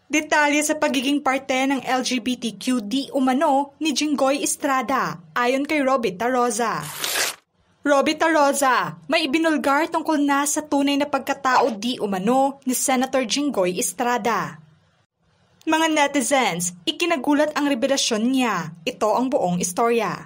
Detalye sa pagiging parte ng LGBTQ di umano ni Jinggoy Estrada ayon kay Robby Taroza. Robby Taroza, may ibinulgar tungkol na sa tunay na pagkatao di umano ni Senator Jinggoy Estrada. Mga netizens, ikinagulat ang revelasyon niya. Ito ang buong istorya.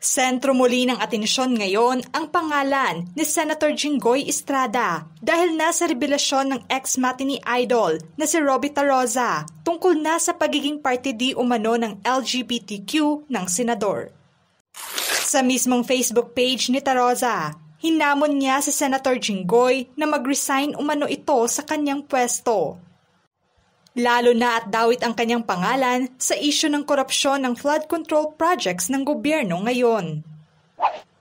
Sentro muli ng atensyon ngayon ang pangalan ni Senator Jinggoy Estrada dahil nasa revelasyon ng ex-matinee idol na si Robby Taroza tungkol na sa pagiging parte di umano ng LGBTQ ng senador. Sa mismong Facebook page ni Taroza, hinamon niya si Senator Jinggoy na mag-resign umano ito sa kanyang pwesto. Lalo na at dawit ang kanyang pangalan sa isyu ng korupsyon ng flood control projects ng gobyerno ngayon.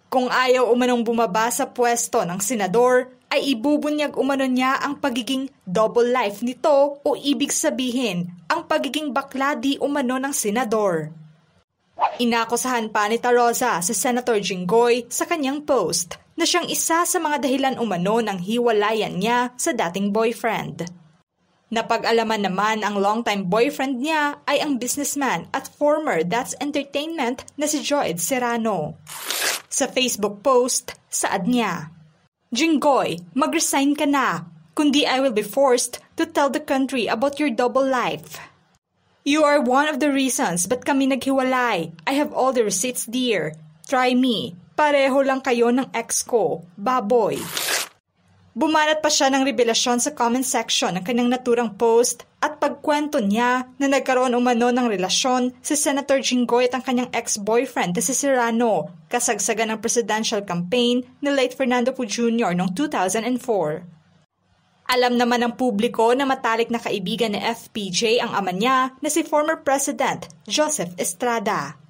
Kung ayaw umanong bumaba sa pwesto ng senador, ay ibubunyag umano niya ang pagiging double life nito o ibig sabihin ang pagiging bakla di umano ng senador. Inakusahan pa ni Taroza si Senator Jinggoy sa kanyang post na siyang isa sa mga dahilan umano ng hiwalayan niya sa dating boyfriend. Napag-alaman naman ang longtime boyfriend niya ay ang businessman at former That's Entertainment na si Joed Serrano. Sa Facebook post, saad niya, "Jinggoy, mag-resign ka na, kundi I will be forced to tell the country about your double life. You are one of the reasons ba't kami naghiwalay. I have all the receipts dear. Try me. Pareho lang kayo ng ex ko, baboy." Bumanat pa siya ng revelasyon sa comment section ng kanyang naturang post at pagkwento niya na nagkaroon umano ng relasyon si Senator Jinggoy at ang kanyang ex-boyfriend na si Serrano, kasagsagan ng presidential campaign ni late Fernando Poe Jr. noong 2004. Alam naman ng publiko na matalik na kaibigan ni FPJ ang ama niya na si former President Joseph Estrada.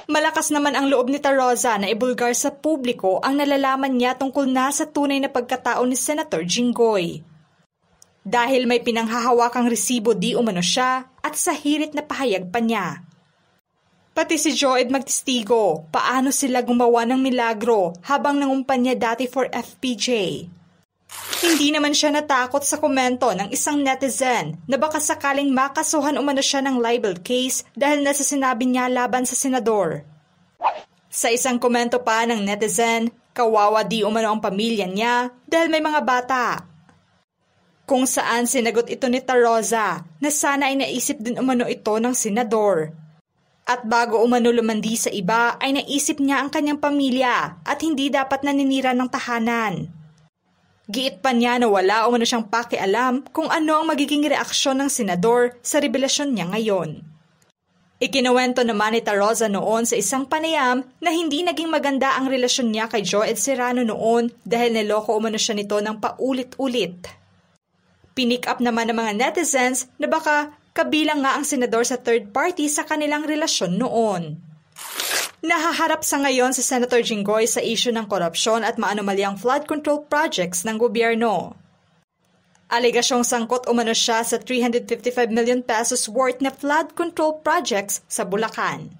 Malakas naman ang loob ni Taroza na ibulgar sa publiko ang nalalaman niya tungkol na sa tunay na pagkatao ni Senator Jinggoy. Dahil may pinanghahawakang resibo di umano siya at sa hirit na pahayag pa niya. Pati si Joed magtestigo paano sila gumawa ng milagro habang nangumpanya dati for FPJ. Hindi naman siya natakot sa komento ng isang netizen na baka sakaling makasuhan umano siya ng libel case dahil nasa sinabi niya laban sa senador. Sa isang komento pa ng netizen, kawawa di umano ang pamilya niya dahil may mga bata. Kung saan sinagot ito ni Taroza na sana ay naisip din umano ito ng senador. At bago umano lumandi sa iba ay naisip niya ang kanyang pamilya at hindi dapat naninira ng tahanan. Giit pa niya na wala umano siyang pakialam kung ano ang magiging reaksyon ng senador sa revelasyon niya ngayon. Ikinuwento naman ni Taroza noon sa isang panayam na hindi naging maganda ang relasyon niya kay Joed Serrano noon dahil niloko umano siya nito ng paulit-ulit. Pinick up naman ng mga netizens na baka kabilang nga ang senador sa third party sa kanilang relasyon noon. Nahaharap sa ngayon si Senator Jinggoy sa isyu ng korupsyon at maanomalyang flood control projects ng gobyerno. Alegasyong sangkot umano siya sa 355 million pesos worth na flood control projects sa Bulacan.